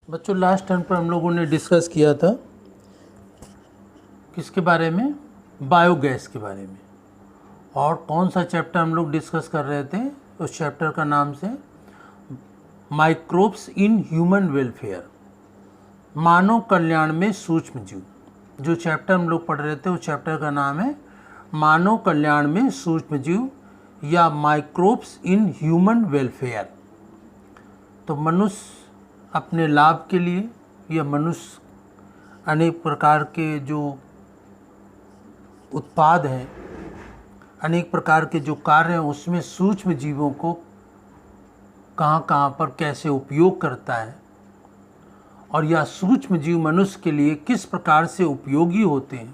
बच्चों last term पर हम लोगों ने डिस्कस किया था किसके बारे में, बायोगैस के बारे में। और कौन सा चैप्टर हम लोग डिस्कस कर रहे थे, उस चैप्टर का नाम से माइक्रोब्स इन ह्यूमन वेलफेयर, मानव कल्याण में सूक्ष्म जीव। जो चैप्टर हम लोग पढ़ रहे थे उस चैप्टर का नाम है मानव कल्याण में सूक्ष्म जीव या माइक्रोब्स इन ह्यूमन वेलफेयर। तो मनुष्य अपने लाभ के लिए या मनुष्य अनेक प्रकार के जो उत्पाद हैं, अनेक प्रकार के जो कार्य हैं, उसमें सूक्ष्म जीवों को कहाँ कहाँ पर कैसे उपयोग करता है और यह सूक्ष्म जीव मनुष्य के लिए किस प्रकार से उपयोगी होते हैं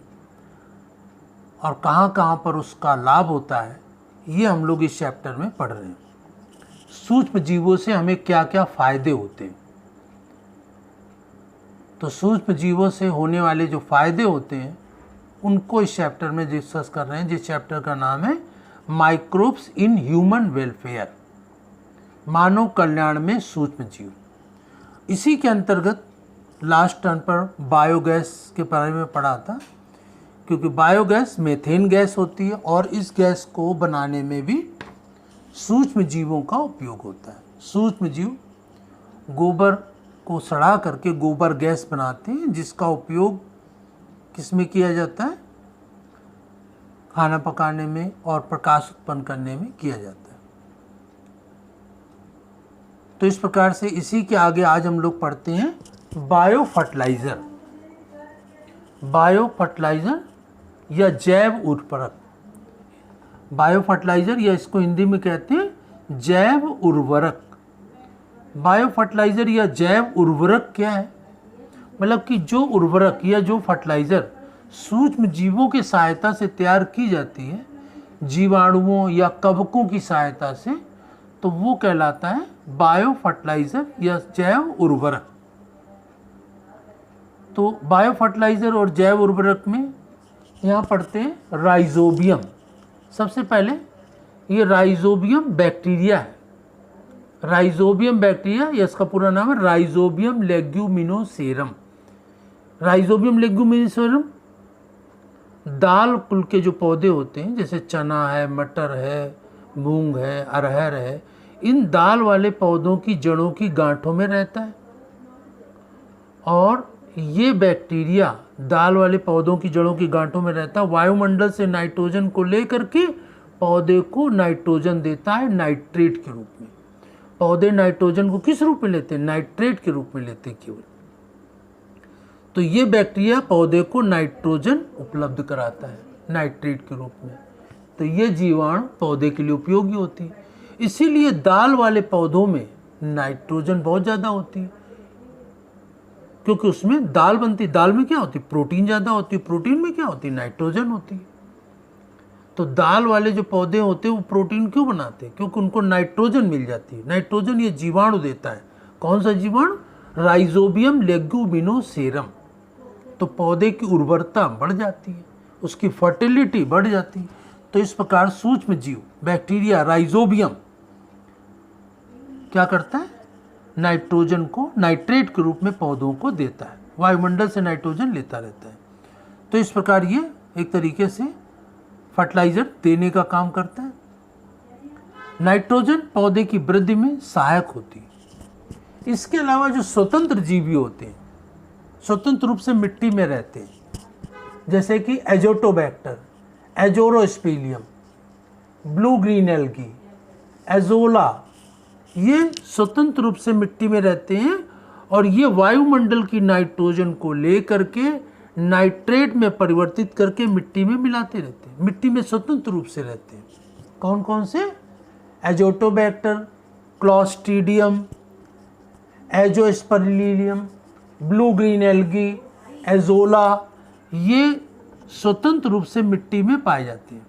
और कहाँ कहाँ पर उसका लाभ होता है, ये हम लोग इस चैप्टर में पढ़ रहे हैं। सूक्ष्म जीवों से हमें क्या क्या फ़ायदे होते हैं। तो सूक्ष्म जीवों से होने वाले जो फ़ायदे होते हैं उनको इस चैप्टर में डिस्कस कर रहे हैं, जिस चैप्टर का नाम है माइक्रोब्स इन ह्यूमन वेलफेयर, मानव कल्याण में सूक्ष्म जीव। इसी के अंतर्गत लास्ट टर्न पर बायोगैस के बारे में पढ़ा था, क्योंकि बायोगैस मीथेन गैस होती है और इस गैस को बनाने में भी सूक्ष्म जीवों का उपयोग होता है। सूक्ष्म जीव गोबर को सड़ा करके गोबर गैस बनाते हैं, जिसका उपयोग किस में किया जाता है, खाना पकाने में और प्रकाश उत्पन्न करने में किया जाता है। तो इस प्रकार से इसी के आगे आज हम लोग पढ़ते हैं बायो फर्टिलाइज़र। बायो फर्टिलाइज़र या जैव उर्वरक। बायो फर्टिलाइज़र या इसको हिंदी में कहते हैं जैव उर्वरक। बायो फर्टिलाइज़र या जैव उर्वरक क्या है, मतलब कि जो उर्वरक या जो फर्टिलाइज़र सूक्ष्म जीवों की सहायता से तैयार की जाती है, जीवाणुओं या कवकों की सहायता से, तो वो कहलाता है बायो फर्टिलाइज़र या जैव उर्वरक। तो बायो फर्टिलाइज़र और जैव उर्वरक में यहाँ पढ़ते हैं राइजोबियम। सबसे पहले ये राइजोबियम बैक्टीरिया है। राइजोबियम बैक्टीरिया, या इसका पूरा नाम है राइजोबियम लेग्यूमिनोसेरम। राइजोबियम लेग्यूमिनोसेरम दाल कुल के जो पौधे होते हैं, जैसे चना है, मटर है, मूंग है, अरहर है, इन दाल वाले पौधों की जड़ों की गांठों में रहता है। और ये बैक्टीरिया दाल वाले पौधों की जड़ों की गांठों में रहता है, वायुमंडल से नाइट्रोजन को लेकर के पौधे को नाइट्रोजन देता है नाइट्रेट के रूप में। पौधे नाइट्रोजन को किस रूप में लेते हैं, नाइट्रेट के रूप में लेते हैं केवल। तो ये बैक्टीरिया पौधे को नाइट्रोजन उपलब्ध कराता है नाइट्रेट के रूप में। तो ये जीवाणु पौधे के लिए उपयोगी होती है। इसीलिए दाल वाले पौधों में नाइट्रोजन बहुत ज़्यादा होती है, क्योंकि उसमें दाल बनती है। दाल में क्या होती है, प्रोटीन ज़्यादा होती है। प्रोटीन में क्या होती है, नाइट्रोजन होती है। तो दाल वाले जो पौधे होते हैं वो प्रोटीन क्यों बनाते हैं, क्योंकि उनको नाइट्रोजन मिल जाती है। नाइट्रोजन ये जीवाणु देता है। कौन सा जीवाणु, राइजोबियम लेग्यूमिनोसेरम। तो पौधे की उर्वरता बढ़ जाती है, उसकी फर्टिलिटी बढ़ जाती है। तो इस प्रकार सूक्ष्म जीव बैक्टीरिया राइजोबियम क्या करता है, नाइट्रोजन को नाइट्रेट के रूप में पौधों को देता है, वायुमंडल से नाइट्रोजन लेता रहता है। तो इस प्रकार ये एक तरीके से फर्टिलाइज़र देने का काम करता है। नाइट्रोजन पौधे की वृद्धि में सहायक होती है। इसके अलावा जो स्वतंत्र जीवी होते हैं, स्वतंत्र रूप से मिट्टी में रहते हैं, जैसे कि Azotobacter, Azospirillum, blue green algae, Azolla, ये स्वतंत्र रूप से मिट्टी में रहते हैं और ये वायुमंडल की नाइट्रोजन को लेकर के नाइट्रेट में परिवर्तित करके मिट्टी में मिलाते रहते हैं। मिट्टी में स्वतंत्र रूप से रहते हैं। कौन कौन से, Azotobacter, Clostridium, Azospirillum, blue green algae, Azolla, ये स्वतंत्र रूप से मिट्टी में पाए जाते हैं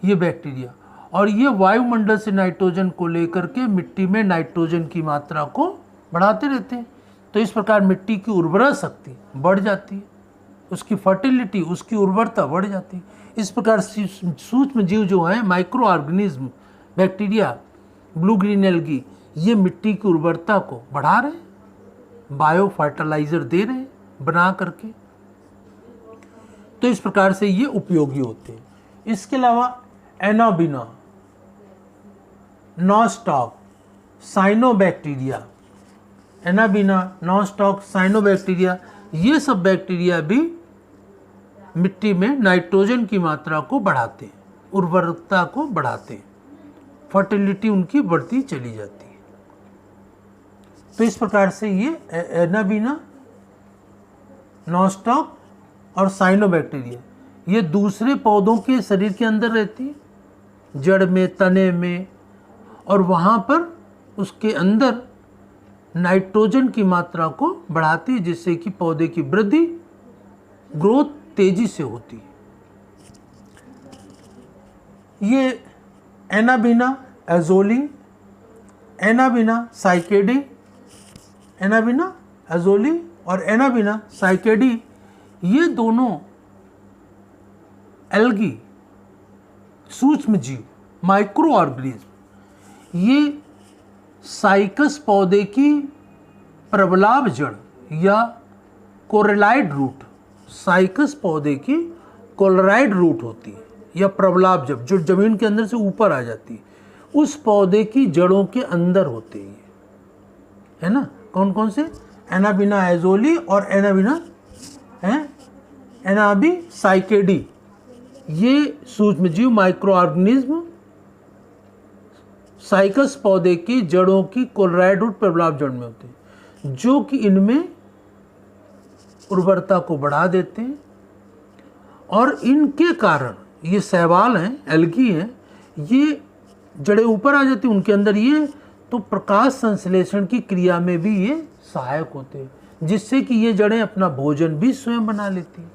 ये बैक्टीरिया। और ये वायुमंडल से नाइट्रोजन को लेकर के मिट्टी में नाइट्रोजन की मात्रा को बढ़ाते रहते हैं। तो इस प्रकार मिट्टी की उर्वरा शक्ति बढ़ जाती है, उसकी फर्टिलिटी, उसकी उर्वरता बढ़ जाती है। इस प्रकार सूक्ष्म जीव जो हैं, micro organism, bacteria, blue green algae, ये मिट्टी की उर्वरता को बढ़ा रहे हैं। बायो फर्टिलाइजर दे रहे हैं बना करके। तो इस प्रकार से ये उपयोगी होते हैं। इसके अलावा Anabaena, nostoc, cyanobacteria, Anabaena, nostoc, cyanobacteria, ये सब बैक्टीरिया भी मिट्टी में नाइट्रोजन की मात्रा को बढ़ाते हैं, उर्वरकता को बढ़ाते हैं, फर्टिलिटी उनकी बढ़ती चली जाती है। तो इस प्रकार से ये एनाबिना, नॉस्टॉक और साइनोबैक्टीरिया ये दूसरे पौधों के शरीर के अंदर रहती है, जड़ में, तने में, और वहाँ पर उसके अंदर नाइट्रोजन की मात्रा को बढ़ाती है, जिससे कि पौधे की वृद्धि, ग्रोथ तेजी से होती है। ये एनाबिना एजोली, एनाबिना साइकेडी, एनाबिना एजोली और एनाबिना साइकेडी, ये दोनों एल्गी, सूक्ष्म जीव, माइक्रो ऑर्गेनिज्म, ये साइकस पौधे की प्रबलाभ जड़ या कोरेलाइड रूट, साइकस पौधे की कोलेराइड रूट होती है या प्रबलाभ जड़, जो जमीन के अंदर से ऊपर आ जाती है, उस पौधे की जड़ों के अंदर होते हैं, है ना। कौन कौन से? एनाबिना एजोली और एनाबिना एनाबी साइकेडी, ये सूक्ष्मजीव माइक्रो ऑर्गेनिज्म साइकस पौधे की जड़ों की कोलेराइड रूट प्रबलाभ जड़ में होते हैं, जो कि इनमें उर्वरता को बढ़ा देते हैं। और इनके कारण ये शैवाल हैं, एल्गी हैं, ये जड़ें ऊपर आ जाती हैं उनके अंदर, ये तो प्रकाश संश्लेषण की क्रिया में भी ये सहायक होते हैं, जिससे कि ये जड़ें अपना भोजन भी स्वयं बना लेती हैं,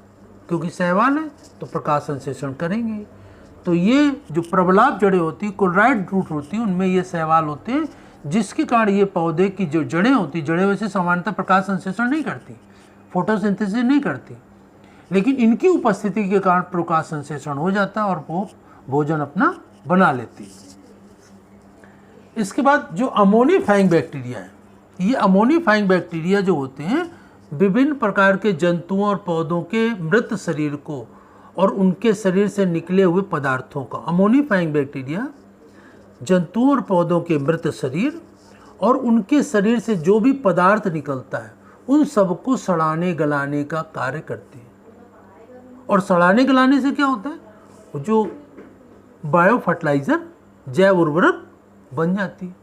क्योंकि शैवाल है तो प्रकाश संश्लेषण करेंगे। तो ये जो प्रबलाभ जड़ें होती हैं, कोलेराइड रूट होती हैं, उनमें ये शैवाल होते हैं, जिसके कारण ये पौधे की जो जड़ें होती, जड़ें वैसे सामान्यतः प्रकाश संश्लेषण नहीं करती, फोटोसिंथेसिस नहीं करती, लेकिन इनकी उपस्थिति के कारण प्रकाश संश्लेषण हो जाता है और वो भोजन अपना बना लेती है। इसके बाद जो अमोनिफाइंग बैक्टीरिया है, ये अमोनिफाइंग बैक्टीरिया जो होते हैं, विभिन्न प्रकार के जंतुओं और पौधों के मृत शरीर को और उनके शरीर से निकले हुए पदार्थों का, अमोनिफाइंग बैक्टीरिया जंतुओं और पौधों के मृत शरीर और उनके शरीर से जो भी पदार्थ निकलता है, उन सबको सड़ाने गलाने का कार्य करते हैं। और सड़ाने गलाने से क्या होता है? जो बायो फर्टिलाइजर, जैव उर्वरक बन जाती है।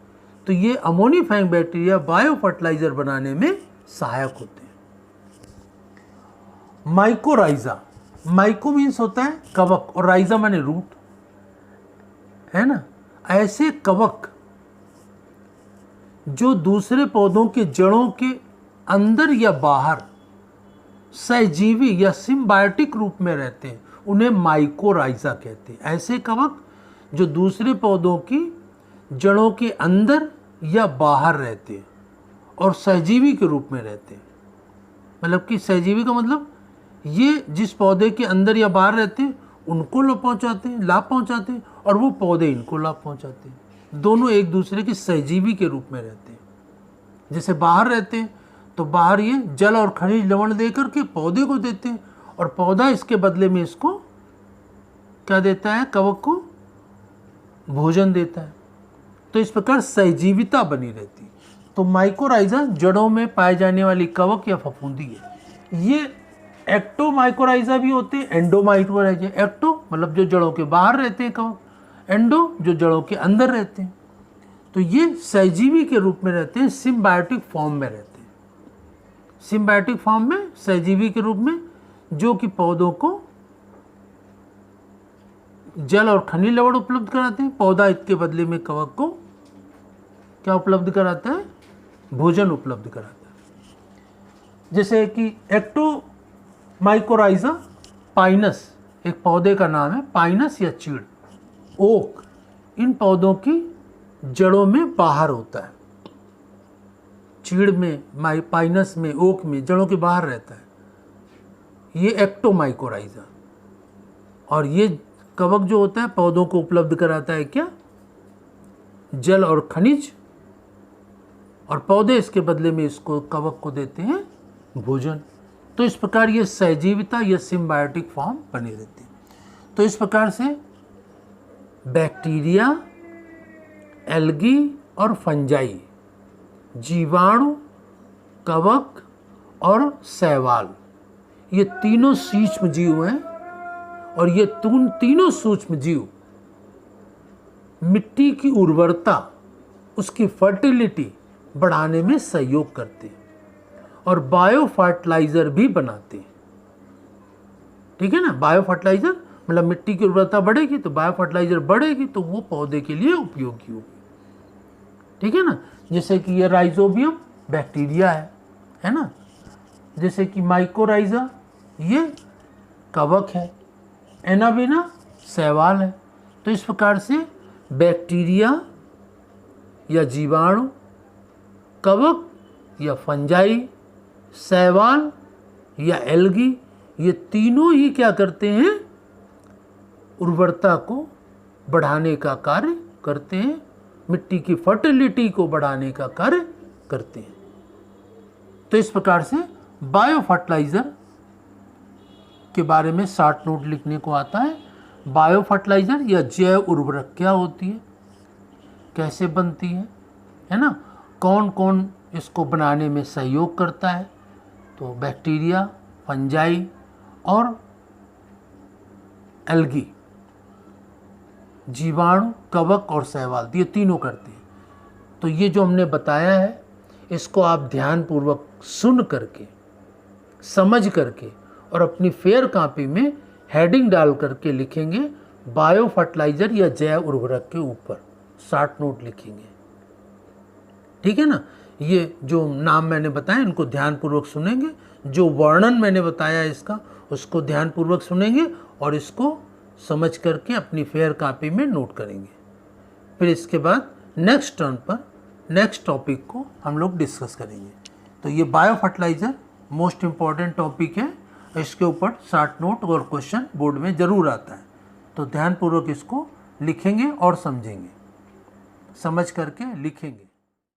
तो ये अमोनिफाइंग बैक्टीरिया बायो फर्टिलाइजर बनाने में सहायक होते हैं। माइकोराइजा, माइको मीन्स होता है कवक और राइजा माने रूट, है ना। ऐसे कवक जो दूसरे पौधों के जड़ों के अंदर या बाहर सहजीवी या सिम्बायोटिक रूप में रहते हैं, उन्हें माइकोराइजा कहते हैं। ऐसे कवक जो दूसरे पौधों की जड़ों के अंदर या बाहर रहते हैं और सहजीवी के रूप में रहते हैं। मतलब कि सहजीवी का मतलब ये जिस पौधे के अंदर या बाहर रहते हैं उनको लाभ पहुंचाते हैं और वो पौधे इनको लाभ पहुंचाते हैं। दोनों एक दूसरे के सहजीवी के रूप में रहते हैं। जैसे बाहर रहते हैं तो बाहर ये जल और खनिज लवण दे करके पौधे को देते हैं और पौधा इसके बदले में इसको क्या देता है? कवक को भोजन देता है। तो इस प्रकार सहजीविता बनी रहती है। तो माइकोराइजा जड़ों में पाए जाने वाली कवक या फफूंदी है। ये एक्टोमाइकोराइजा भी होते हैं, एंडोमाइकोराइजा। एक्टो मतलब जो जड़ों के बाहर रहते हैं कवक, एंडो जो जड़ों के अंदर रहते हैं। तो ये सहजीवी के रूप में रहते हैं, सिम्बायोटिक फॉर्म में रहते हैं। सिम्बायोटिक फॉर्म में सहजीवी के रूप में, जो कि पौधों को जल और खनिज लवण उपलब्ध कराते हैं। पौधा इसके बदले में कवक को क्या उपलब्ध कराता है? भोजन उपलब्ध कराता है। जैसे कि एक्टोमाइकोराइजा पाइनस एक पौधे का नाम है, पाइनस या चीड़, ओक, इन पौधों की जड़ों में बाहर होता है। चीड़ में, पाइनस में, ओक में जड़ों के बाहर रहता है ये एक्टोमाइकोराइजा। और ये कवक जो होता है पौधों को उपलब्ध कराता है क्या? जल और खनिज और पौधे इसके बदले में इसको कवक को देते हैं भोजन। तो इस प्रकार ये सहजीविता या सिम्बायोटिक फॉर्म बनी रहती है। तो इस प्रकार से बैक्टीरिया, एल्गी और फंजाई, जीवाणु, कवक और शैवाल, ये तीनों सूक्ष्म जीव हैं और ये तीनों सूक्ष्म जीव मिट्टी की उर्वरता, उसकी फर्टिलिटी बढ़ाने में सहयोग करते हैं और बायो फर्टिलाइजर भी बनाते हैं। ठीक है ना, बायो फर्टिलाइजर मतलब मिट्टी की उर्वरता बढ़ेगी तो बायो फर्टिलाइजर बढ़ेगी तो वो पौधे के लिए उपयोगी होगी। ठीक है ना, जैसे कि ये राइजोबियम बैक्टीरिया है ना, जैसे कि माइकोराइजा ये कवक है, एनाबेना शैवाल है। तो इस प्रकार से बैक्टीरिया या जीवाणु, कवक या फंजाई, शैवाल या एल्गी, ये तीनों ही क्या करते हैं, उर्वरता को बढ़ाने का कार्य करते हैं, मिट्टी की फर्टिलिटी को बढ़ाने का कार्य करते हैं। तो इस प्रकार से बायो फर्टिलाइजर के बारे में शॉर्ट नोट लिखने को आता है। बायो फर्टिलाइजर या जैव उर्वरक क्या होती है, कैसे बनती है ना, कौन कौन इसको बनाने में सहयोग करता है। तो बैक्टीरिया, फंजाई और एल्गी, जीवाणु, कवक और शैवाल, ये तीनों करते हैं। तो ये जो हमने बताया है इसको आप ध्यानपूर्वक सुन करके, समझ करके और अपनी फेयर कॉपी में हेडिंग डाल करके लिखेंगे बायो फर्टिलाइजर या जैव उर्वरक के ऊपर शॉर्ट नोट लिखेंगे। ठीक है ना, ये जो नाम मैंने बताया इनको ध्यानपूर्वक सुनेंगे, जो वर्णन मैंने बताया इसका उसको ध्यानपूर्वक सुनेंगे और इसको समझ करके अपनी फेयर कॉपी में नोट करेंगे। फिर इसके बाद नेक्स्ट टर्न पर नेक्स्ट टॉपिक को हम लोग डिस्कस करेंगे। तो ये bio fertilizer most important topic है, इसके ऊपर शॉर्ट नोट और क्वेश्चन बोर्ड में ज़रूर आता है। तो ध्यानपूर्वक इसको लिखेंगे और समझेंगे, समझ करके लिखेंगे।